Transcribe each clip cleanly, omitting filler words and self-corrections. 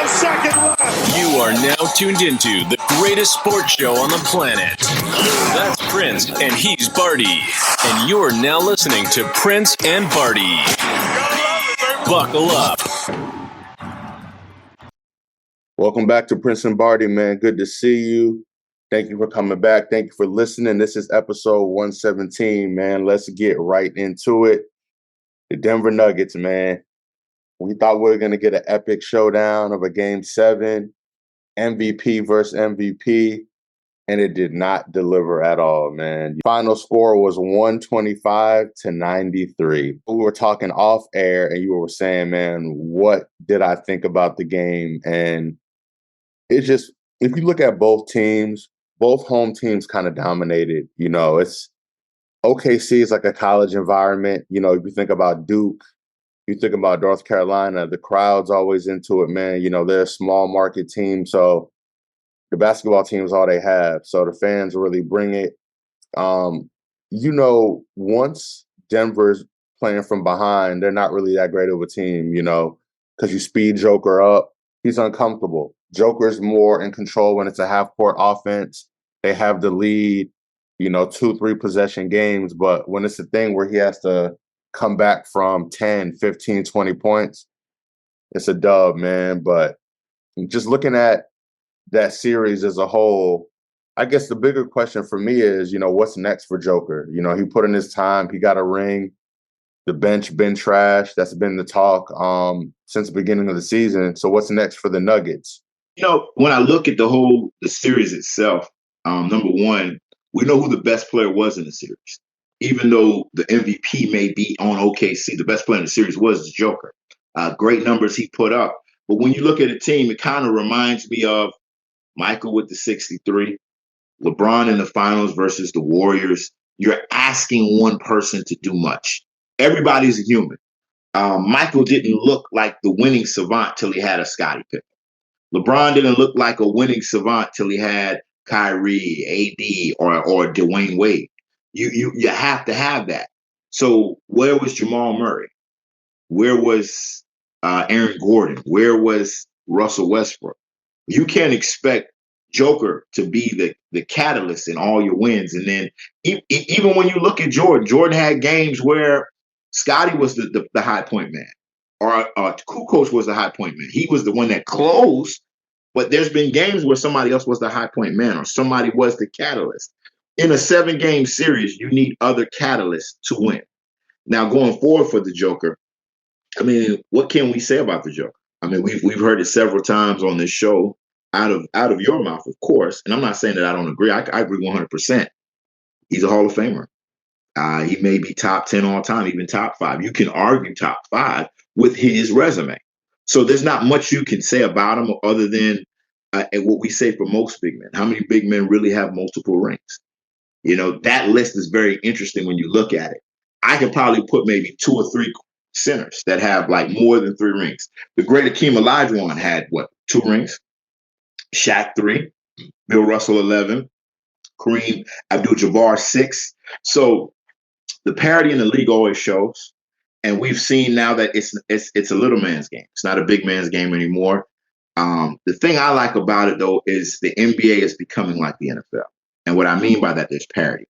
a second left. You are now tuned into the greatest sports show on the planet. That's Prince, and he's Barty. And you're now listening to Prince and Barty. Buckle up. Welcome back to Prince and Barty, man. Good to see you. Thank you for coming back. Thank you for listening. This is episode 117, man. Let's get right into it. The Denver Nuggets, man. We thought we were going to get an epic showdown of a Game 7, MVP versus MVP, and it did not deliver at all, man. Final score was 125-93. We were talking off air, and you were saying, man, what did I think about the game? And it's just, if you look at both teams, both home teams kind of dominated. You know, it's OKC is like a college environment. You know, if you think about Duke, you think about North Carolina, the crowd's always into it, man. You know, they're a small market team. So the basketball team is all they have. So the fans really bring it. You know, once Denver's playing from behind, they're not really that great of a team, you know, because you speed Joker up. He's uncomfortable. Joker's more in control when it's a half-court offense. They have the lead, you know, 2-3 possession games. But when it's a thing where he has to come back from 10, 15, 20 points, it's a dub, man. But just looking at that series as a whole, I guess the bigger question for me is, you know, what's next for Joker? You know, he put in his time. He got a ring. The bench been trash. That's been the talk since the beginning of the season. So what's next for the Nuggets? You know, when I look at the series itself, number one, we know who the best player was in the series. Even though the MVP may be on OKC, the best player in the series was the Joker. Great numbers he put up. But when you look at a team, it kind of reminds me of Michael with the 63, LeBron in the finals versus the Warriors. You're asking one person to do much. Everybody's a human. Michael didn't look like the winning savant till he had a Scottie Pippen. LeBron didn't look like a winning savant till he had Kyrie, AD, or Dwayne Wade. You have to have that. So where was Jamal Murray? Where was Aaron Gordon? Where was Russell Westbrook? You can't expect Joker to be the catalyst in all your wins. And then even when you look at Jordan had games where Scottie was the high point man, or Kukoc was the high point man. He was the one that closed, but there's been games where somebody else was the high point man or somebody was the catalyst. In a 7-game series, you need other catalysts to win. Now, going forward for the Joker, I mean, what can we say about the Joker? I mean, we've heard it several times on this show, out of your mouth, of course. And I'm not saying that I don't agree. I agree 100%. He's a Hall of Famer. He may be top 10 all time, even top 5. You can argue top 5 with his resume. So there's not much you can say about him other than what we say for most big men. How many big men really have multiple rings? You know, that list is very interesting when you look at it. I could probably put maybe 2 or 3 centers that have like more than 3 rings. The great Akeem Olajuwon had 2 rings? Shaq 3, Bill Russell 11, Kareem Abdul-Jabbar 6. So the parity in the league always shows, and we've seen now that it's a little man's game. It's not a big man's game anymore. The thing I like about it though is the NBA is becoming like the NFL, and what I mean by that, there's parity.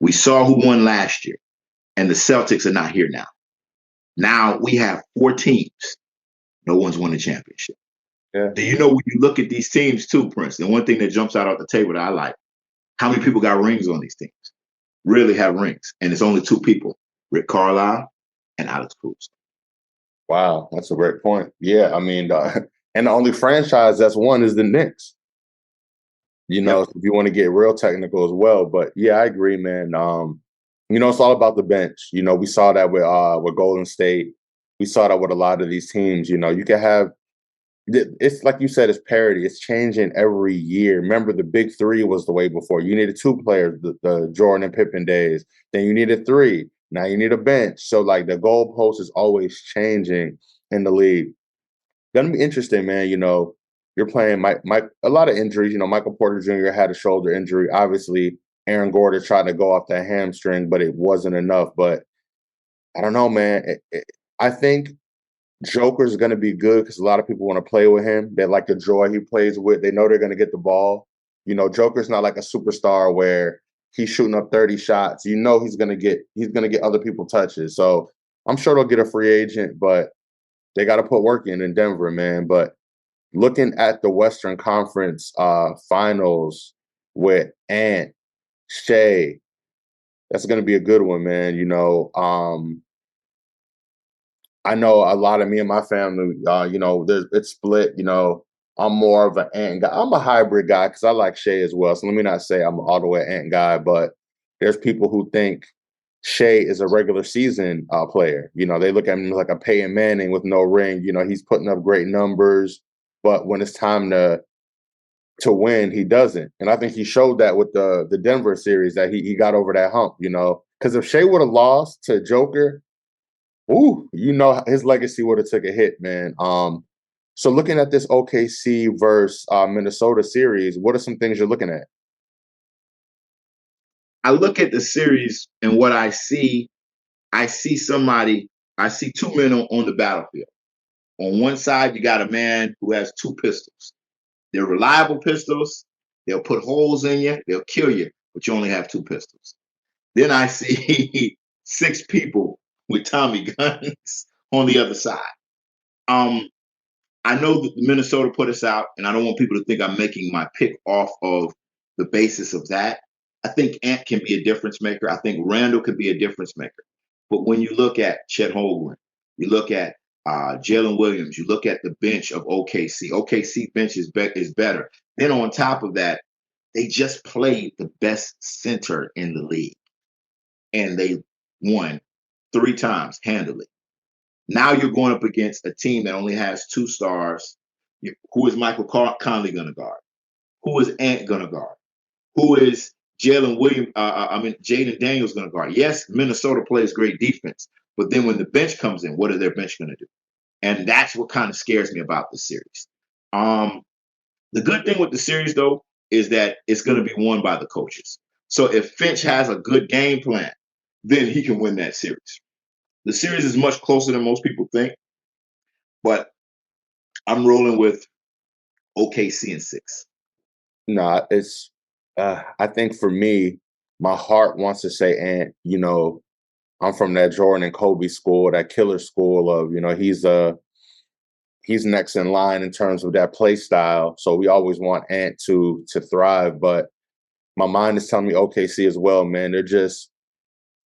We saw who won last year, and the Celtics are not here now. Now we have 4 teams. No one's won a championship. Yeah. Do you know when you look at these teams too, Prince? And one thing that jumps out the table that I like, how many people got rings on these teams? Really have rings. And it's only 2 people, Rick Carlisle and Alex Cruz. Wow, that's a great point. Yeah, I mean, and the only franchise that's won is the Knicks. You know, If you want to get real technical as well. But yeah, I agree, man. You know, it's all about the bench. You know, we saw that with Golden State. We saw that with a lot of these teams. You know, you can have, it's like you said, it's parity. It's changing every year. Remember, the big 3 was the way before. You needed 2 players, the Jordan and Pippen days. Then you needed 3. Now you need a bench. So, like, the goalpost is always changing in the league. Gonna be interesting, man. You know, you're playing Mike. A lot of injuries. You know, Michael Porter Jr. had a shoulder injury. Obviously, Aaron Gordon tried to go off that hamstring, but it wasn't enough. But I don't know, man. I think Joker's going to be good because a lot of people want to play with him. They like the joy he plays with. They know they're going to get the ball. You know, Joker's not like a superstar where he's shooting up 30 shots. You know he's going to get other people touches. So I'm sure they'll get a free agent, but they got to put work in Denver, man. But looking at the Western Conference finals with Ant, Shea, that's going to be a good one, man. You know, I know a lot of me and my family, it's split. You know, I'm more of an Ant guy. I'm a hybrid guy because I like Shea as well. So let me not say I'm all the way Ant guy, but there's people who think Shea is a regular season player. You know, they look at him like a Peyton Manning with no ring. You know, he's putting up great numbers, but when it's time to win, he doesn't. And I think he showed that with the Denver series that he got over that hump. You know, because if Shea would have lost to Joker, ooh, you know his legacy would have took a hit, man. So looking at this OKC versus Minnesota series, what are some things you're looking at? I look at the series and what I see I see two men on the battlefield. On one side, you got a man who has two pistols. They're reliable pistols. They'll put holes in you. They'll kill you, but you only have two pistols. Then I see six people with Tommy guns on the other side. I know that Minnesota put us out, and I don't want people to think I'm making my pick off of the basis of that. I think Ant can be a difference maker. I think Randall could be a difference maker. But when you look at Chet Holmgren, you look at Jalen Williams, you look at the bench of OKC. OKC bench is better. Then on top of that, they just played the best center in the league, and they won 3 times handily. Now you're going up against a team that only has 2 stars. Who is Michael Conley going to guard? Who is Ant going to guard? Who is Jaden Daniels going to guard? Yes, Minnesota plays great defense, but then when the bench comes in, what are their bench going to do? And that's what kind of scares me about the series. The good thing with the series, though, is that it's going to be won by the coaches. So if Finch has a good game plan, then he can win that series. The series is much closer than most people think, but I'm rolling with OKC in 6. No, it's I think for me, my heart wants to say Ant. You know, I'm from that Jordan and Kobe school, that killer school of, you know, he's next in line in terms of that play style. So we always want Ant to thrive. But my mind is telling me OKC as well, man.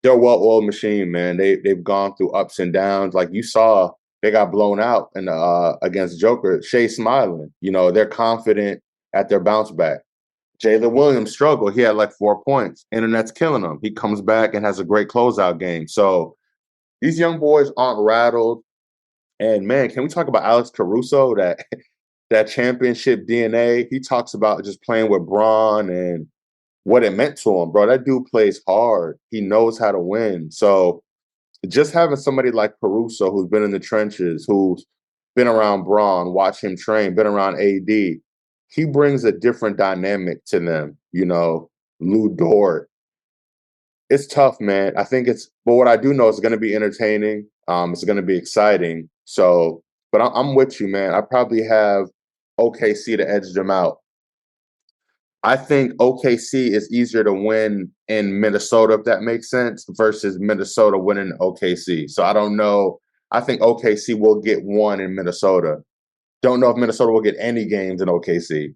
They're a well-oiled machine, man. They've gone through ups and downs. Like you saw, they got blown out in against Joker. Shea smiling. You know, they're confident at their bounce back. Jalen Williams struggled. He had like 4 points. Internet's killing him. He comes back and has a great closeout game. So these young boys aren't rattled. And man, can we talk about Alex Caruso, that championship DNA? He talks about just playing with Braun and what it meant to him, bro. That dude plays hard. He knows how to win. So just having somebody like Caruso, who's been in the trenches, who's been around Braun, watch him train, been around AD, he brings a different dynamic to them. You know, Lou Dort. It's tough, man. But what I do know is going to be entertaining. It's going to be exciting. So, but I'm with you, man. I probably have OKC to edge them out. I think OKC is easier to win in Minnesota, if that makes sense, versus Minnesota winning OKC. So I don't know. I think OKC will get one in Minnesota. Don't know if Minnesota will get any games in OKC.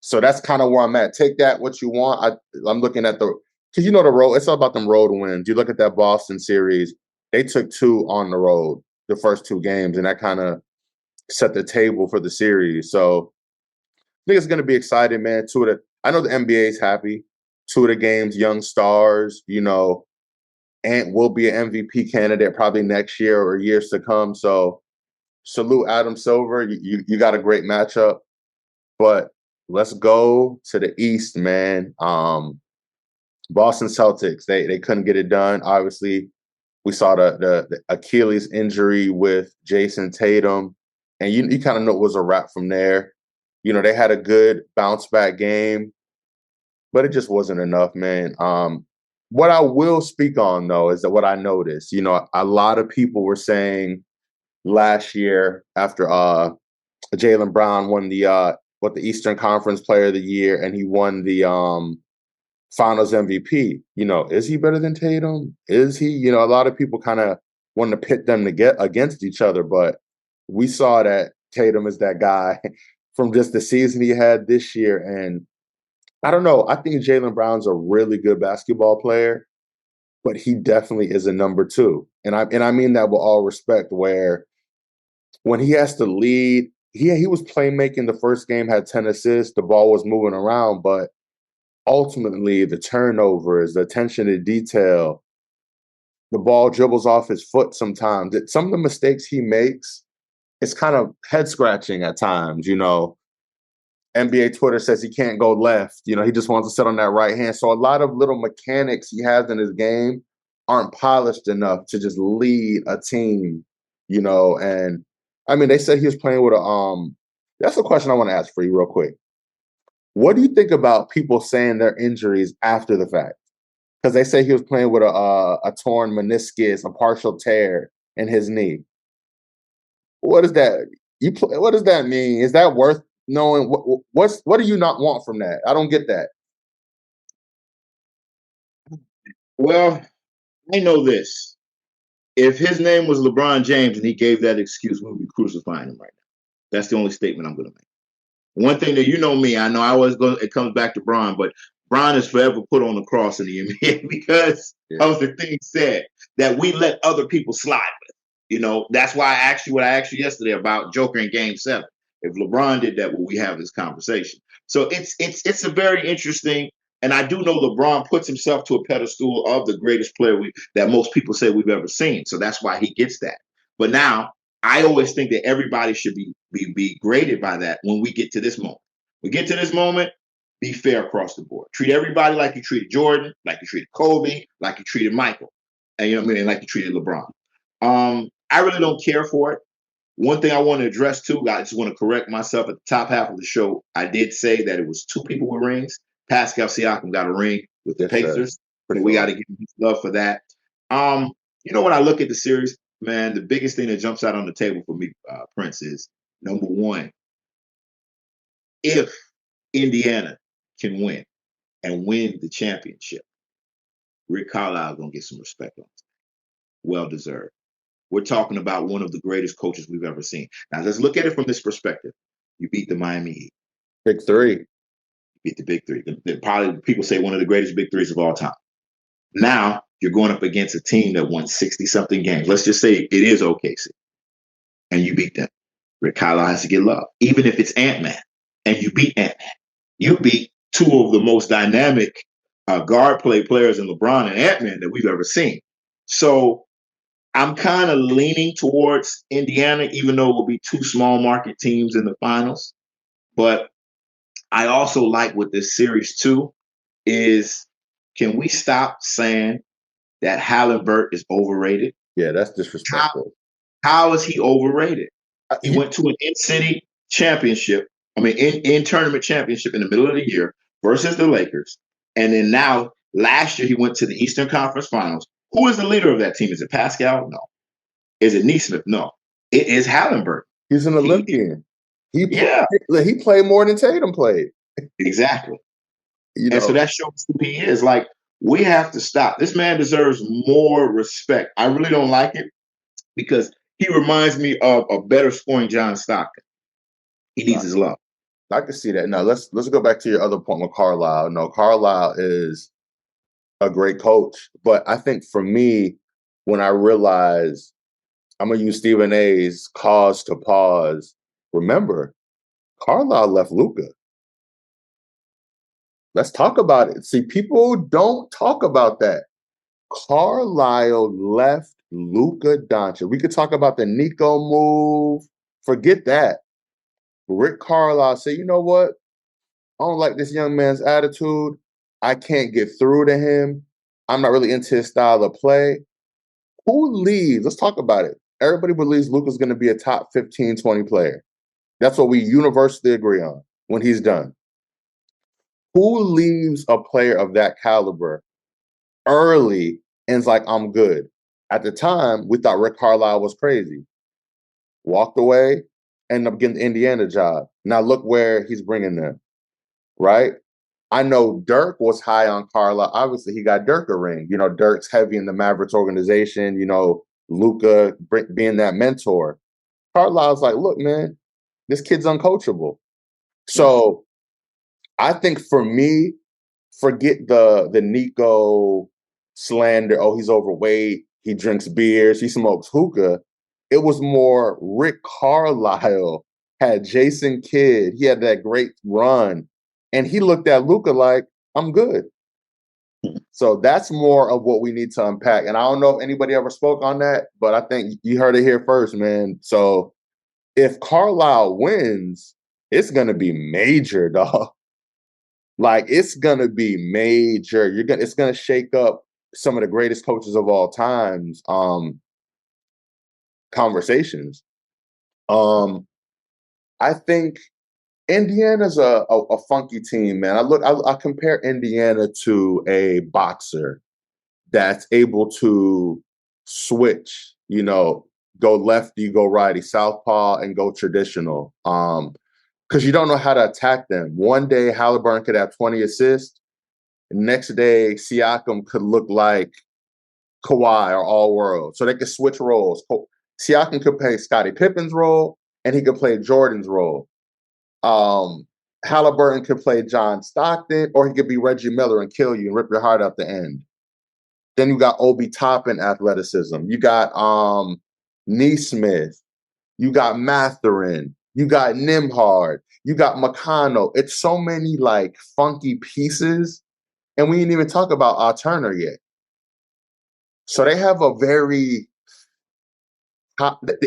So that's kind of where I'm at. Take that what you want. I'm looking at because you know the road. It's all about them road wins. You look at that Boston series. They took 2 on the road, the first 2 games, and that kind of set the table for the series. So I think it's going to be exciting, man. I know the NBA is happy. 2 of the games, young stars. You know, Ant will be an MVP candidate probably next year or years to come. So salute Adam Silver. You got a great matchup. But let's go to the East, man. Boston Celtics, they couldn't get it done. Obviously, we saw the Achilles injury with Jason Tatum, and you kind of know it was a wrap from there. You know, they had a good bounce back game, but it just wasn't enough, man. What I will speak on, though, is that what I noticed, you know, a lot of people were saying last year after Jaylen Brown won the Eastern Conference Player of the Year, and he won the Finals MVP. Is he better than Tatum? Is he? A lot of people kind of want to pit them to get against each other, but we saw that Tatum is that guy from just the season he had this year. And I don't know. I think Jaylen Brown's a really good basketball player, but he definitely is a number two. And I mean that with all respect, where when he has to lead, he was playmaking the first game, had 10 assists, the ball was moving around, but ultimately the turnovers, the attention to detail, the ball dribbles off his foot sometimes. Some of the mistakes he makes, it's kind of head scratching at times. NBA Twitter says he can't go left. He just wants to sit on that right hand. So a lot of little mechanics he has in his game aren't polished enough to just lead a team, and I mean, they said he was playing with that's a question I want to ask for you real quick. What do you think about people saying their injuries after the fact? Because they say he was playing with a torn meniscus, a partial tear in his knee. What is that? What does that mean? Is that worth knowing? What do you not want from that? I don't get that. Well, I know this. If his name was LeBron James and he gave that excuse, we would be crucifying him right now. That's the only statement I'm going to make. One thing that me, I know I always go. It comes back to Bron, but Bron is forever put on the cross in the NBA because of the things said that we let other people slide with. That's why I asked you what I asked you yesterday about Joker in Game 7. If LeBron did that, would we have this conversation? So it's a very interesting. And I do know LeBron puts himself to a pedestal of the greatest player that most people say we've ever seen. So that's why he gets that. But now I always think that everybody should be graded by that when we get to this moment. We get to this moment, be fair across the board. Treat everybody like you treated Jordan, like you treated Kobe, like you treated Michael, and like you treated LeBron. I really don't care for it. One thing I want to address too, I just want to correct myself at the top half of the show. I did say that it was 2 people with rings. Pascal Siakam got a ring with the Pacers. We got to give him love for that. When I look at the series, man, the biggest thing that jumps out on the table for me, Prince, is number one, if Indiana can win and win the championship, Rick Carlisle is going to get some respect on it. Well deserved. We're talking about one of the greatest coaches we've ever seen. Now, let's look at it from this perspective. You beat the Miami Heat. Big three. You beat the big three. Probably people say one of the greatest big threes of all time. Now, you're going up against a team that won 60-something games. Let's just say it is OKC. And you beat them. Rick Carlisle has to get love. Even if it's Ant-Man and you beat Ant-Man. You beat 2 of the most dynamic guard players in LeBron and Ant-Man that we've ever seen. So I'm kind of leaning towards Indiana, even though it will be 2 small market teams in the finals. But I also like with this series too is, can we stop saying that Halliburton is overrated? Yeah, that's disrespectful. How is he overrated? He went to an in-city championship, in-tournament championship in the middle of the year versus the Lakers. And then now, last year, he went to the Eastern Conference Finals. Who is the leader of that team? Is it Pascal? No. Is it Nesmith? No. It is Halliburton. He's an Olympian. He played more than Tatum played. Exactly. And so that shows who he is. Like, we have to stop. This man deserves more respect. I really don't like it because he reminds me of a better scoring John Stockton. He needs his love. I can see that. Now, let's go back to your other point with Carlisle. No, Carlisle is a great coach. But I think for me, when I realized, I'm going to use Stephen A's cause to pause, remember, Carlisle left Luka. Let's talk about it. See, people don't talk about that. Carlisle left Luka Doncic. We could talk about the Nico move. Forget that. Rick Carlisle said, you know what? I don't like this young man's attitude. I can't get through to him. I'm not really into his style of play. Who leaves? Let's talk about it. Everybody believes Luka's going to be a top 15, 20 player. That's what we universally agree on when he's done. Who leaves a player of that caliber early and is like, I'm good? At the time, we thought Rick Carlisle was crazy. walked away, ended up getting the Indiana job. Now look where he's bringing them, right? I know Dirk was high on Carlisle. Obviously, he got Dirk a ring. You know, Dirk's heavy in the Mavericks organization. You know, Luka being that mentor. Carlisle's like, look, man, this kid's uncoachable. So I think for me, forget the Nico slander. Oh, he's overweight. He drinks beers. He smokes hookah. It was more Rick Carlisle had Jason Kidd. He had that great run. And he looked at Luka like, I'm good. So that's more of what we need to unpack. And I don't know if anybody ever spoke on that, but I think you heard it here first, man. So if Carlisle wins, it's going to be major, dog. Like, it's going to be major. It's going to shake up some of the greatest coaches of all times conversations. I think Indiana's a funky team, man. I compare Indiana to a boxer that's able to switch, you know, go lefty, go righty, southpaw, and go traditional. Because you don't know how to attack them. One day Halliburton could have 20 assists. Next day Siakam could look like Kawhi or All World. So they could switch roles. Siakam could play Scottie Pippen's role, and he could play Jordan's role. Halliburton could play John Stockton, or he could be Reggie Miller and kill you and rip your heart out the end. Then you got Obi Toppin athleticism. You got Neesmith. You got Mathurin. You got Nimhard. You got McConnell. It's so many like funky pieces, and we didn't even talk about Turner yet. So they have a very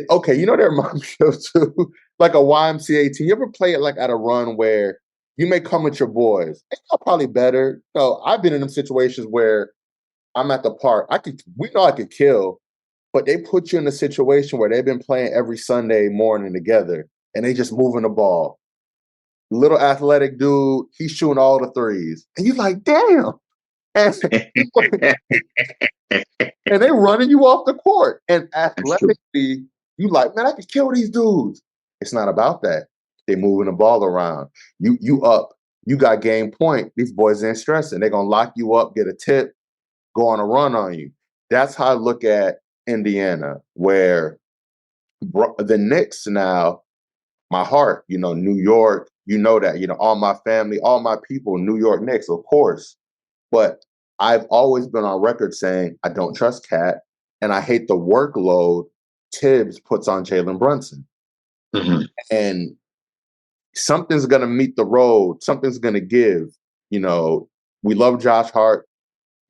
okay. You know their mom show too, like a YMCA team. You ever play it like at a run where you may come with your boys? And y'all probably better. So I've been in them situations where I'm at the park. We know I could kill, but they put you in a situation where they've been playing every Sunday morning together, and they just moving the ball. Little athletic dude, he's shooting all the threes, and you're like, damn. And they running you off the court. And athletically, you like, man, I could kill these dudes. It's not about that. They moving the ball around. You up. You got game point. These boys ain't stressing. They're gonna lock you up, get a tip, go on a run on you. That's how I look at Indiana, where the Knicks now, my heart, you know, New York, you know that, you know, all my family, all my people, New York Knicks, of course. But I've always been on record saying I don't trust Cat, and I hate the workload Tibbs puts on Jalen Brunson. Mm-hmm. And something's going to meet the road. Something's going to give. You know, we love Josh Hart.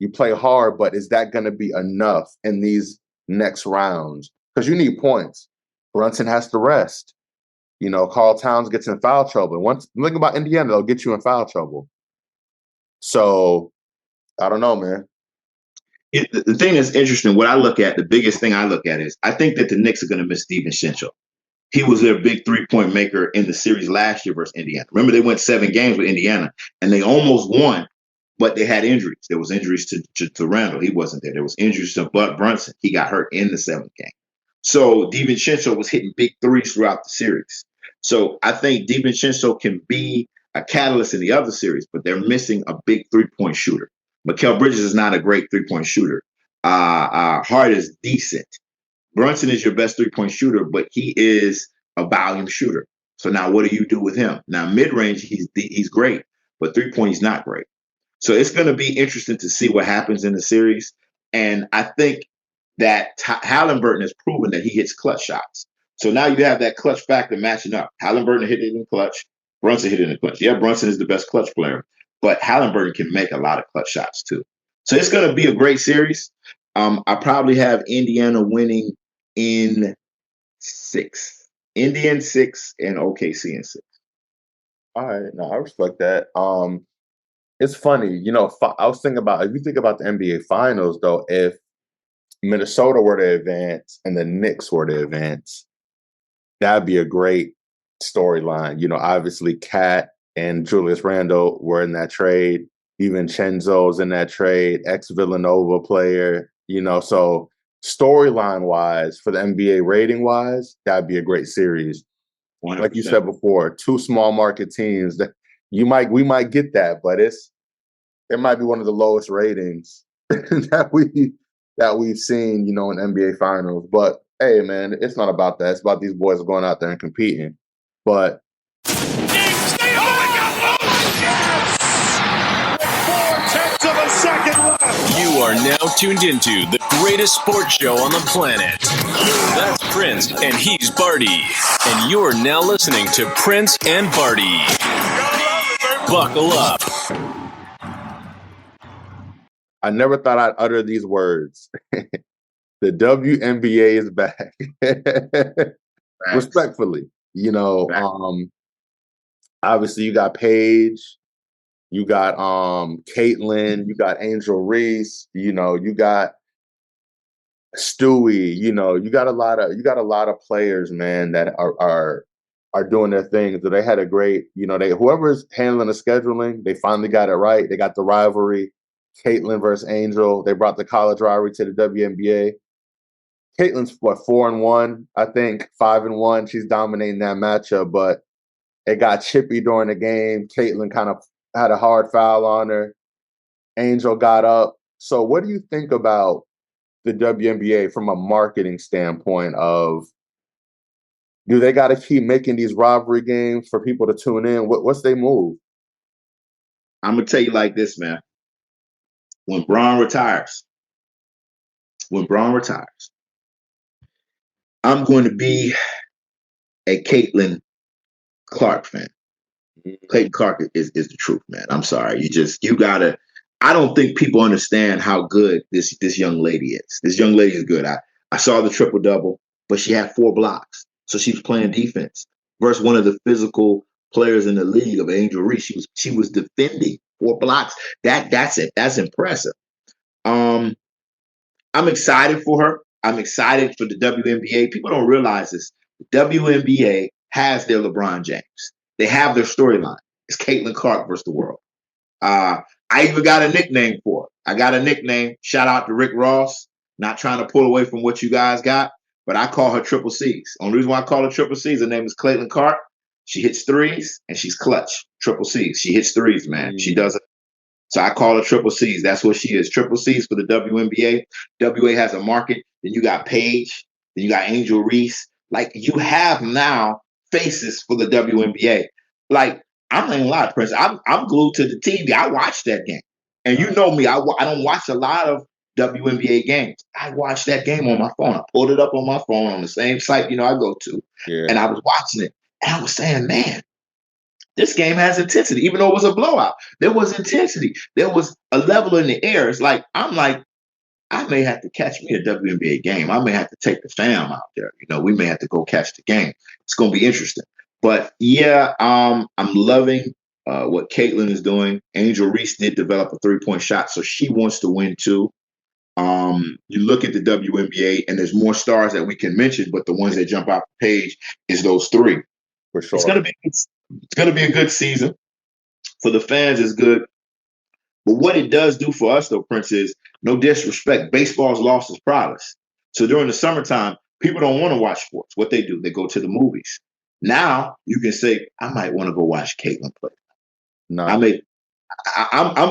You play hard, but is that going to be enough in these next rounds? Because you need points. Brunson has to rest. You know, Karl Towns gets in foul trouble. Once think about Indiana, they'll get you in foul trouble. So I don't know, man. The thing that's interesting, what I look at, the biggest thing I look at is I think that the Knicks are going to miss Steven Shincho. He was their big 3-point maker in the series last year versus Indiana. Remember, they went 7 games with Indiana, and they almost won, but they had injuries. There was injuries to Randall. He wasn't there. There was injuries to Bud Brunson. He got hurt in the 7th game. So DiVincenzo was hitting big threes throughout the series. So I think DiVincenzo can be a catalyst in the other series, but they're missing a big 3-point shooter. Mikal Bridges is not a great 3-point shooter. Hart is decent. Brunson is your best 3-point shooter, but he is a volume shooter. So now what do you do with him? Now mid-range, he's great, but 3-point, he's not great. So it's going to be interesting to see what happens in the series. And I think that Halliburton has proven that he hits clutch shots. So now you have that clutch factor matching up. Halliburton hit it in clutch. Brunson hit it in clutch. Yeah, Brunson is the best clutch player, but Halliburton can make a lot of clutch shots too. So it's going to be a great series. I probably have Indiana winning in 6. India in 6 and OKC in 6. All right. No, I respect that. It's funny, you know, I was thinking about, if you think about the NBA Finals, though, if Minnesota were to advance and the Knicks were to advance, that'd be a great storyline. You know, obviously Kat and Julius Randle were in that trade. Even Chenzo's in that trade, ex-Villanova player, you know, so storyline wise, for the NBA rating wise, that'd be a great series. 100%. Like you said before, two small market teams that we might get that, but it might be one of the lowest ratings that we've seen, in NBA finals. But hey, man, it's not about that. It's about these boys going out there and competing. But you are now tuned into the greatest sports show on the planet. That's Prince, and he's Barty. And you're now listening to Prince and Barty. Buckle up. I never thought I'd utter these words. The WNBA is back. Respectfully, obviously you got Paige, you got Caitlin, you got Angel Reese, you got Stewie, you got a lot of players, man, that are doing their thing. So they had a great, whoever's handling the scheduling, they finally got it right. They got the rivalry, Caitlin versus Angel. They brought the college rivalry to the WNBA. Caitlin's 4-1, I think, 5-1. She's dominating that matchup, but it got chippy during the game. Caitlin kind of had a hard foul on her. Angel got up. So what do you think about the WNBA from a marketing standpoint of, do they got to keep making these rivalry games for people to tune in? What's their move? I'm going to tell you like this, man. When Braun retires, I'm going to be a Caitlin Clark fan. Caitlin Clark is the truth, man. I'm sorry. You gotta. I don't think people understand how good this young lady is. This young lady is good. I saw the triple double, but she had 4 blocks, so she was playing defense versus one of the physical players in the league of Angel Reese. She was defending 4 blocks. That's it. That's impressive. I'm excited for her. I'm excited for the WNBA. People don't realize this. The WNBA has their LeBron James. They have their storyline. It's Caitlin Clark versus the world. I even got a nickname for her. I got a nickname. Shout out to Rick Ross. Not trying to pull away from what you guys got, but I call her Triple C's. Only reason why I call her Triple C's, her name is Caitlin Clark. She hits threes and she's clutch. Triple C's. She hits threes, man. She does it. So I call her Triple C's. That's what she is. Triple C's for the WNBA. WA has a market. Then you got Paige. Then you got Angel Reese. Like, you have now faces for the WNBA. Like, I'm not gonna lie, Prince. I'm glued to the TV. I watch that game. And you know me, I don't watch a lot of WNBA games. I watched that game on my phone. I pulled it up on my phone on the same site, I go to. Yeah. And I was watching it. And I was saying, man, this game has intensity. Even though it was a blowout, there was intensity. There was a level in the air. It's like, I'm like, I may have to catch me a WNBA game. I may have to take the fam out there. We may have to go catch the game. It's going to be interesting. But yeah, I'm loving what Caitlin is doing. Angel Reese did develop a 3-point shot, so she wants to win too. You look at the WNBA, and there's more stars that we can mention, but the ones that jump out the page is those 3. For sure. It's gonna be a good season. For the fans, it's good. But what it does do for us, though, Prince, is, no disrespect, baseball's lost its prowess. So during the summertime, people don't want to watch sports. What they do, they go to the movies. Now you can say, I might want to go watch Caitlin play. No, I'm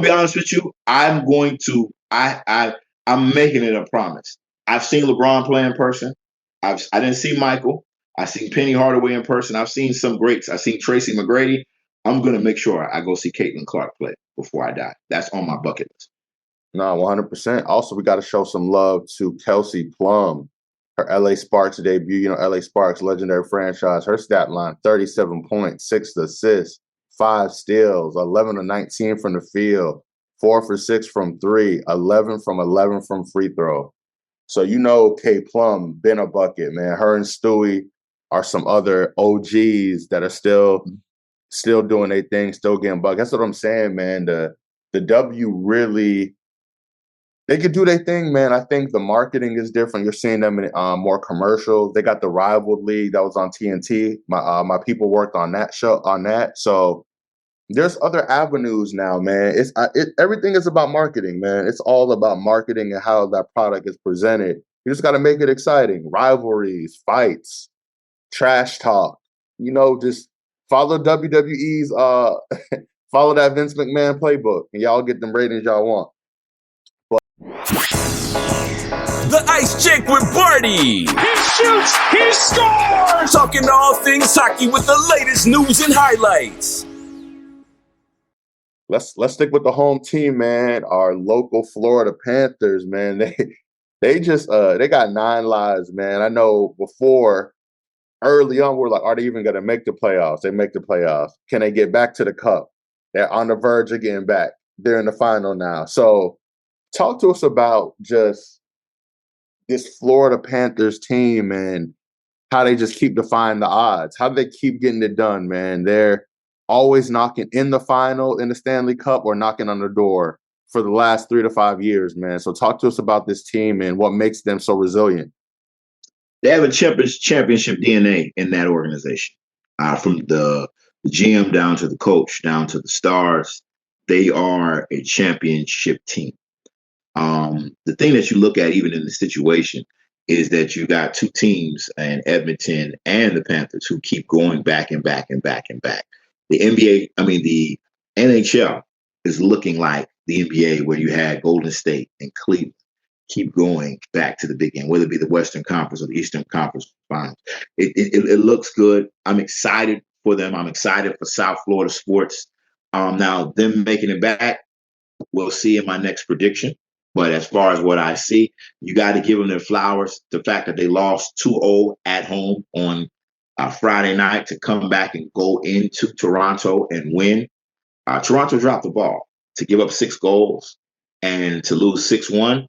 be honest with you. I'm going to. I'm making it a promise. I've seen LeBron play in person. I didn't see Michael. I've seen Penny Hardaway in person. I've seen some greats. I've seen Tracy McGrady. I'm going to make sure I go see Caitlin Clark play before I die. That's on my bucket list. No, 100%. Also, we got to show some love to Kelsey Plum. Her LA Sparks debut, LA Sparks, legendary franchise. Her stat line, 37 points, 6 assists, 5 steals, 11 of 19 from the field, 4 for 6 from 3, 11 from free throw. So K Plum been a bucket, man. Her and Stewie are some other OGs that are still doing their thing, still getting buckets. That's what I'm saying, man. The W really, they could do their thing, man. I think the marketing is different. You're seeing them in more commercials. They got the Rival League that was on TNT. My people worked on that show. So there's other avenues now, man. Everything is about marketing, man. It's all about marketing and how that product is presented. You just got to make it exciting. Rivalries, fights, trash talk. Just follow WWE's follow that Vince McMahon playbook, and y'all get them ratings y'all want. The Ice Chick with Barty. He shoots, he scores! Talking all things hockey with the latest news and highlights. Let's stick with the home team, man. Our local Florida Panthers, man. They just they got 9 lives, man. I know before, early on, we're like, are they even going to make the playoffs? They make the playoffs. Can they get back to the cup? They're on the verge of getting back. They're in the final now. So talk to us about just this Florida Panthers team and how they just keep defying the odds. How do they keep getting it done, man? They're always knocking in the final in the Stanley Cup or knocking on the door for the last 3 to 5 years, man. So talk to us about this team and what makes them so resilient. They have a championship DNA in that organization. From the GM down to the coach, down to the stars, they are a championship team. The thing that you look at even in the situation is that you got 2 teams, and Edmonton and the Panthers, who keep going back and back and back and back. The the NHL is looking like the NBA, where you had Golden State and Cleveland keep going back to the big game, whether it be the Western Conference or the Eastern Conference Finals. It looks good. I'm excited for them. I'm excited for South Florida sports. Now, them making it back, we'll see in my next prediction. But as far as what I see, you got to give them their flowers. The fact that they lost 2-0 at home on Friday night to come back and go into Toronto and win. Toronto dropped the ball to give up 6 goals and to lose 6-1.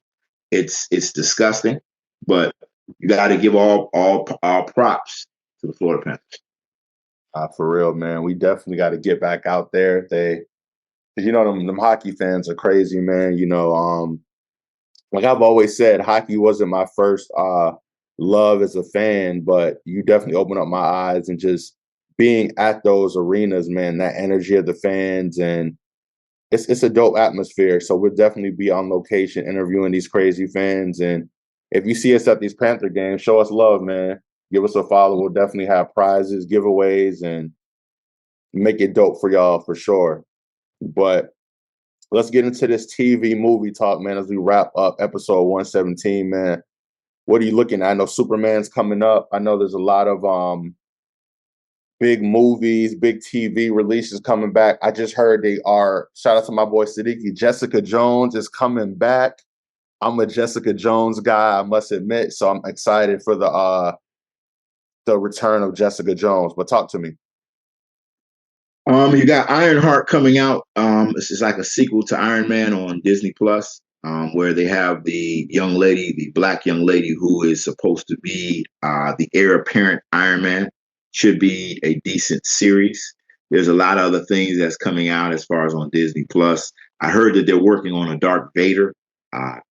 It's disgusting, but you got to give all props to the Florida Panthers. For real, man. We definitely got to get back out there. Them hockey fans are crazy, man. Like I've always said, hockey wasn't my first love as a fan, but you definitely opened up my eyes, and just being at those arenas, man, that energy of the fans, and it's a dope atmosphere. So we'll definitely be on location interviewing these crazy fans. And if you see us at these Panther games, show us love, man. Give us a follow. We'll definitely have prizes, giveaways, and make it dope for y'all for sure. But let's get into this TV movie talk, man, as we wrap up episode 117, man. What are you looking at? I know Superman's coming up. I know there's a lot of big movies, big TV releases coming back. I just heard shout out to my boy Siddiqui, Jessica Jones is coming back. I'm a Jessica Jones guy, I must admit. So I'm excited for the return of Jessica Jones. But talk to me. You got Ironheart coming out. This is like a sequel to Iron Man on Disney Plus, where they have the black young lady who is supposed to be the heir apparent Iron Man. Should be a decent series. There's a lot of other things that's coming out as far as on Disney Plus. I heard that they're working on a Darth Vader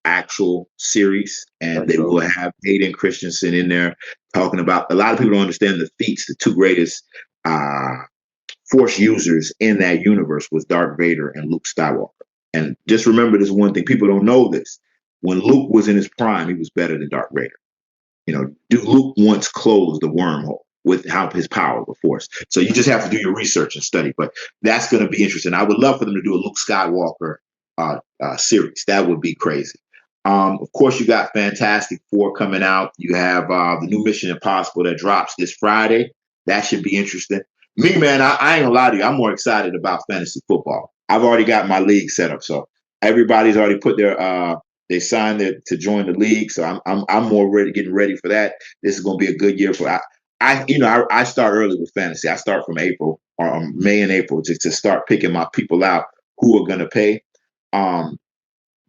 actual series, and they will have Hayden Christensen in there talking about. A lot of people don't understand the feats. The 2 greatest Force users in that universe was Darth Vader and Luke Skywalker. And just remember this one thing: people don't know this. When Luke was in his prime, he was better than Darth Vader. Luke once closed the wormhole with his power of the Force. So you just have to do your research and study. But that's going to be interesting. I would love for them to do a Luke Skywalker series. That would be crazy. Of course, you got Fantastic Four coming out. You have the new Mission Impossible that drops this Friday. That should be interesting. Me, man, I ain't gonna lie to you. I'm more excited about fantasy football. I've already got my league set up. So everybody's already put they signed to join the league. So I'm more getting ready for that. This is going to be a good year for I start early with fantasy. I start from April or May and April to start picking my people out who are going to pay.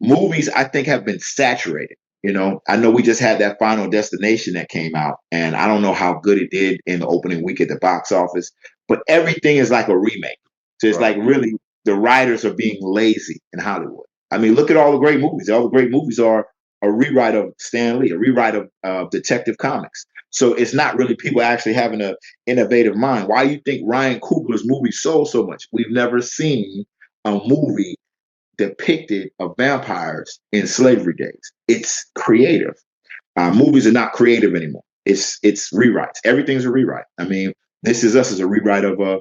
Movies, I think, have been saturated. I know we just had that Final Destination that came out, and I don't know how good it did in the opening week at the box office, but everything is like a remake. So it's like really the writers are being lazy in Hollywood. I mean, look at all the great movies. All the great movies are a rewrite of Stan Lee, a rewrite of Detective Comics. So it's not really people actually having an innovative mind. Why do you think Ryan Coogler's movie sold so much? We've never seen a movie depicted of vampires in slavery days. It's creative. Movies are not creative anymore. It's rewrites. Everything's a rewrite. I mean, This Is Us is a rewrite of a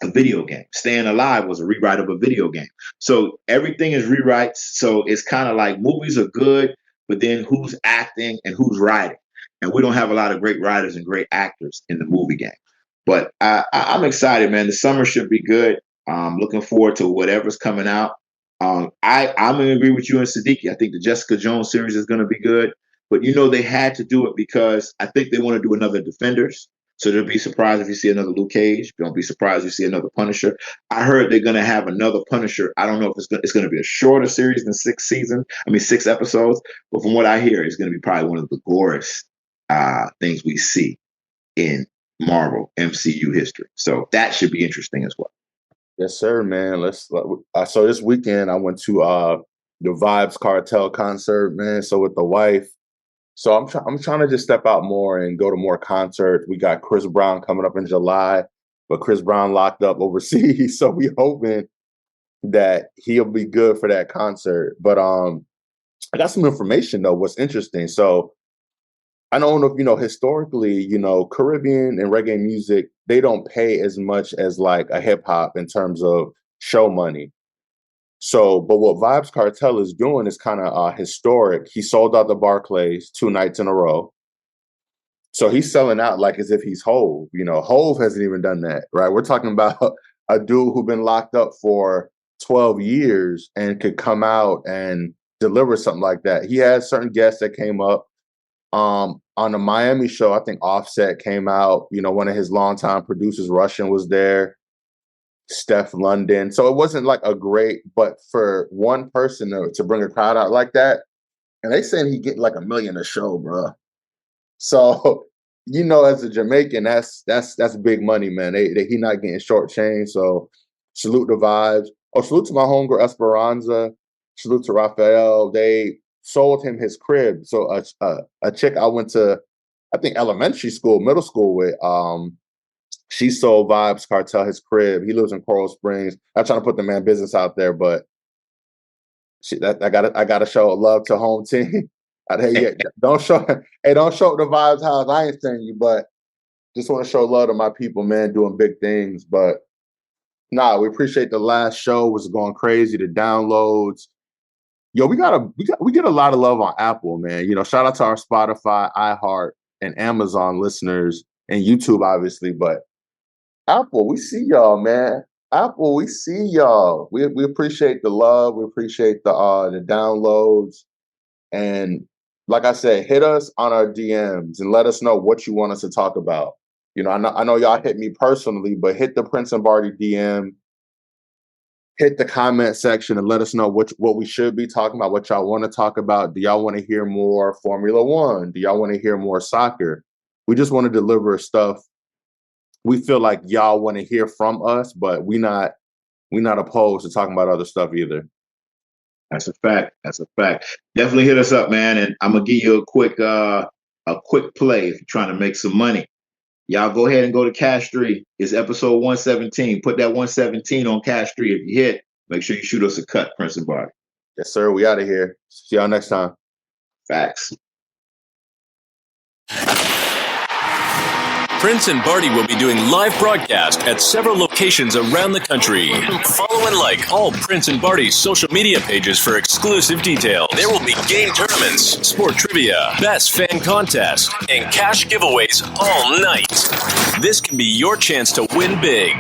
video game. Staying Alive was a rewrite of a video game. So everything is rewrites. So it's kind of like movies are good, but then who's acting and who's writing? And we don't have a lot of great writers and great actors in the movie game. But I'm excited, man. The summer should be good. Looking forward to whatever's coming out. I'm going to agree with you and Siddiqui. I think the Jessica Jones series is going to be good. But, they had to do it because I think they want to do another Defenders. So don't be surprised if you see another Luke Cage. Don't be surprised if you see another Punisher. I heard they're going to have another Punisher. I don't know if it's going to be a shorter series than 6 episodes. But from what I hear, it's going to be probably one of the glorious things we see in Marvel MCU history. So that should be interesting as well. Yes, sir, man. So this weekend I went to the Vibes Cartel concert, man. So with the wife. So I'm trying to just step out more and go to more concerts. We got Chris Brown coming up in July, but Chris Brown locked up overseas. So we hoping that he'll be good for that concert. But I got some information though. What's interesting. So I don't know if historically, Caribbean and reggae music, they don't pay as much as like a hip hop in terms of show money. So, but what Vibes Cartel is doing is kind of historic. He sold out the Barclays 2 nights in a row. So he's selling out like as if he's Hove. Hove hasn't even done that, right? We're talking about a dude who's been locked up for 12 years and could come out and deliver something like that. He had certain guests that came up. On the Miami show, I think Offset came out. One of his longtime producers, Russian, was there. Steph London. So it wasn't like a great, but for one person to bring a crowd out like that, and they saying he get like $1 million a show, bro. So, as a Jamaican, that's big money, man. He not getting shortchanged. So salute the Vibes. Oh, salute to my homegirl Esperanza. Salute to Raphael. They sold him his crib. So a chick I went to, I think middle school with, she sold Vibes Cartel his crib. He lives in Coral Springs. I'm trying to put the man business out there, but I gotta show love to home team. Don't show up the Vibes house. I ain't saying you, but just want to show love to my people, man, doing big things. But we appreciate the last show. Was going crazy. The downloads. Yo, we get a lot of love on Apple, man. Shout out to our Spotify, iHeart, and Amazon listeners, and YouTube, obviously, but Apple, we see y'all, man. Apple, we see y'all. We appreciate the love. We appreciate the downloads. And like I said, hit us on our DMs and let us know what you want us to talk about. I know y'all hit me personally, but hit the Prince and Barty DM. Hit the comment section and let us know what we should be talking about, what y'all want to talk about. Do y'all want to hear more Formula One? Do y'all want to hear more soccer? We just want to deliver stuff we feel like y'all want to hear from us, but we're not opposed to talking about other stuff either. That's a fact. Definitely hit us up, man. And I'm gonna give you a quick play if you're trying to make some money. Y'all go ahead and go to Cash 3. It's episode 117. Put that 117 on Cash 3. If you hit, make sure you shoot us a cut, Prince and Barty. Yes, sir. We out of here. See y'all next time. Facts. Prince and Barty will be doing live broadcast at several locations around the country. Follow and like all Prince and Barty's social media pages for exclusive details. There will be game tournaments, sport trivia, best fan contest, and cash giveaways all night. This can be your chance to win big.